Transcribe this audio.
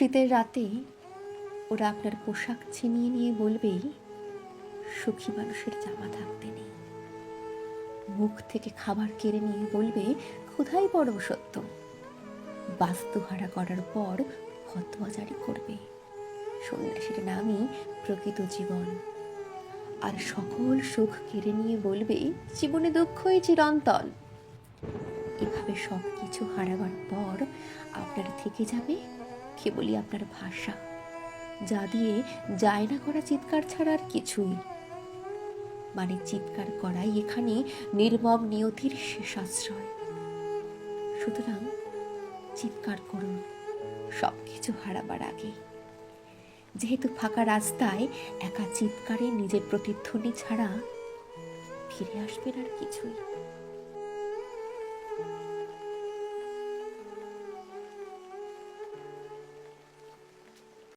শীতের রাতে ওরা আপনার পোশাক ছিনিয়ে নিয়ে বলবেই সুখী মানুষের জামা থাকতে নেই। মুখ থেকে খাবার কেড়ে নিয়ে বলবে ক্ষুধাই পরম সত্য। বাস্তুহারা করার পর ফতোয়া জারি করবে সন্ন্যাসীর নামই প্রকৃত জীবন। আর সকল সুখ কেড়ে নিয়ে বলবে জীবনে দুঃখই চিরন্তন। এভাবে সব কিছু হারাবার পর আপনার থেকে যাবে কেবলই আপনার ভাষা, যা দিয়ে যায় না করা চিৎকার ছাড়া আর কিছুই। মানে চিৎকার করাই এখানে নির্মম নিয়তির শেষ আশ্রয়। সুতরাং চিৎকার করুন সব কিছু হারাবার আগে, যেহেতু ফাঁকা রাস্তায় একা চিৎকারে নিজের প্রতিধ্বনি ছাড়া ফিরে আসবেন আর কিছুই।